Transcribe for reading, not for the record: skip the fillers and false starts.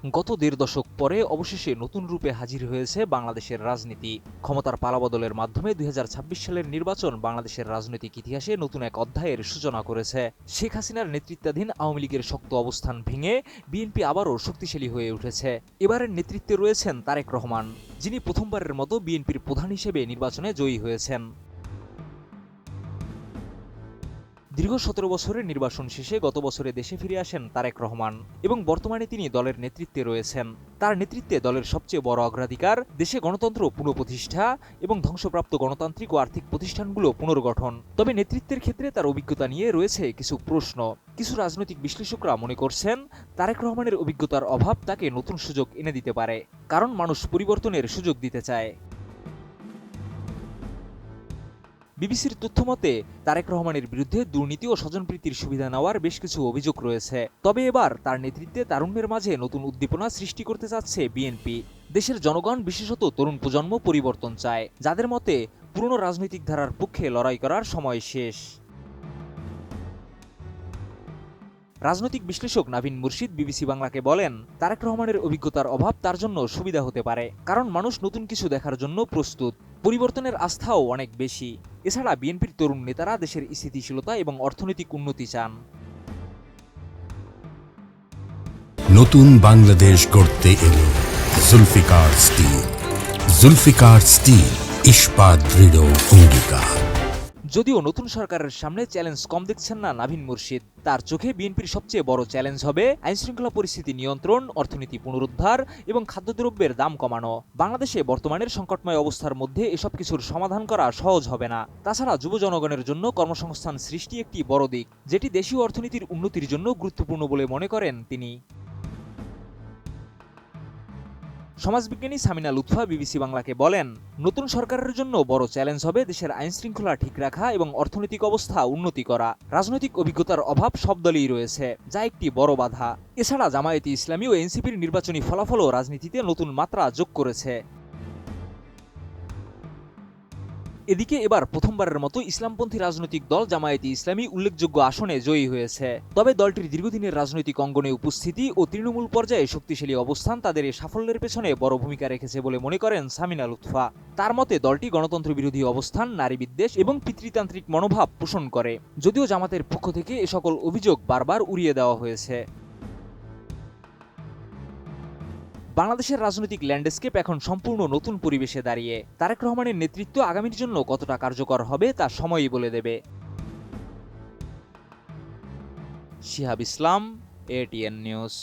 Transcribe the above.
গত দেড় দশক পরে অবশেষে নতুন রূপে হাজির হয়েছে বাংলাদেশের রাজনীতি। ক্ষমতার পালাবদলের মাধ্যমে ২০২৬ সালের নির্বাচন বাংলাদেশের রাজনৈতিক ইতিহাসে নতুন এক অধ্যায়ের সূচনা করেছে। শেখ হাসিনার নেতৃত্বাধীন আওয়ামী লীগের শক্ত অবস্থান ভেঙে বিএনপি আবারও শক্তিশালী হয়ে উঠেছে। এবারের নেতৃত্বে রয়েছেন তারেক রহমান, যিনি প্রথমবারের মতো বিএনপির প্রধান হিসেবে নির্বাচনে জয়ী হয়েছেন। দীর্ঘ ১৭ বছরের নির্বাসন শেষে গত বছরে দেশে ফিরে আসেন তারেক রহমান এবং বর্তমানে তিনি দলের নেতৃত্বে রয়েছেন। তার নেতৃত্বে দলের সবচেয়ে বড় অগ্রাধিকার দেশে গণতন্ত্র পুনঃপ্রতিষ্ঠা এবং ধ্বংসপ্রাপ্ত গণতান্ত্রিক ও আর্থিক প্রতিষ্ঠানগুলো পুনর্গঠন। তবে নেতৃত্বের ক্ষেত্রে তার অভিজ্ঞতা নিয়ে রয়েছে কিছু প্রশ্ন। কিছু রাজনৈতিক বিশ্লেষকরা মনে করছেন তারেক রহমানের অভিজ্ঞতার অভাব তাকে নতুন সুযোগ এনে দিতে পারে, কারণ মানুষ পরিবর্তনের সুযোগ দিতে চায়। বিবিসির তথ্যমতে তারেক রহমানের বিরুদ্ধে দুর্নীতি ও স্বজনপ্রীতির সুবিধা নেওয়ার বেশ কিছু অভিযোগ রয়েছে। তবে এবার তার নেতৃত্বে তারুণ্যের মাঝে নতুন উদ্দীপনা সৃষ্টি করতে চাচ্ছে বিএনপি। দেশের জনগণ, বিশেষত তরুণ প্রজন্ম পরিবর্তন চায়, যাদের মতে পুরনো রাজনৈতিক ধারার পক্ষে লড়াই করার সময় শেষ। রাজনৈতিক বিশ্লেষক নাভিন মুর্শিদ বিবিসি বাংলাকে বলেন, তারেক রহমানের অভিজ্ঞতার অভাব তার জন্য সুবিধা হতে পারে, কারণ মানুষ নতুন কিছু দেখার জন্য প্রস্তুত। পরিবর্তনের আস্থাও অনেক বেশি। এছাড়া বিএনপির তরুণ নেতারা দেশের স্থিতিশীলতা এবং অর্থনৈতিক উন্নতি চান। নতুন বাংলাদেশ গড়তে এলো জুলফিকার স্টিল। জুলফিকার স্টিল, ইস্পাত দৃঢ় অঙ্গীকার। যদিও নতুন সরকারের সামনে চ্যালেঞ্জ কম দেখছেন না নাভিন মুর্শিদ। তার চোখে বিএনপির সবচেয়ে বড় চ্যালেঞ্জ হবে আইনশৃঙ্খলা পরিস্থিতি নিয়ন্ত্রণ, অর্থনীতি পুনরুদ্ধার এবং খাদ্যদ্রব্যের দাম কমানো। বাংলাদেশে বর্তমানের সংকটময় অবস্থার মধ্যে এসব কিছুর সমাধান করা সহজ হবে না। তাছাড়া যুব জনগণের জন্য কর্মসংস্থান সৃষ্টি একটি বড় দিক, যেটি দেশীয় অর্থনীতির উন্নতির জন্য গুরুত্বপূর্ণ বলে মনে করেন তিনি। সমাজবিজ্ঞানী সামিনা লুৎফা বিবিসি বাংলাকে বলেন, নতুন সরকারের জন্য বড় চ্যালেঞ্জ হবে দেশের আইনশৃঙ্খলা ঠিক রাখা এবং অর্থনৈতিক অবস্থা উন্নতি করা। রাজনৈতিক অভিজ্ঞতার অভাব সব দলেই রয়েছে, যা একটি বড় বাধা। এছাড়া জামায়াতে ইসলামী ও এনসিপির নির্বাচনী ফলাফলও রাজনীতিতে নতুন মাত্রা যোগ করেছে। এদিকে এবার প্রথমবারের মতো ইসলামপন্থী রাজনৈতিক দল জামায়াতে ইসলামী উল্লেখযোগ্য আসনে জয়ী হয়েছে। তবে দলটির দীর্ঘদিনের রাজনৈতিক অঙ্গনে উপস্থিতি ও তৃণমূল পর্যায়ে শক্তিশালী অবস্থান তাদের এই সাফল্যের পেছনে বড় ভূমিকা রেখেছে বলে মনে করেন সামিনা লুৎফা। তার মতে দলটি গণতন্ত্র বিরোধী অবস্থান, নারী বিদ্বেষ এবং পিতৃতান্ত্রিক মনোভাব পোষণ করে। যদিও জামাতের পক্ষ থেকে এ সকল অভিযোগ বারবার উড়িয়ে দেওয়া হয়েছে। বাংলাদেশের রাজনৈতিক ল্যান্ডস্কেপ এখন সম্পূর্ণ নতুন পরিবেশে দাঁড়িয়ে। তারেক রহমানের নেতৃত্ব আগামীর জন্য কতটা কার্যকর হবে তা সময়ই বলে দেবে। শিহাব ইসলাম, এটিএন নিউজ।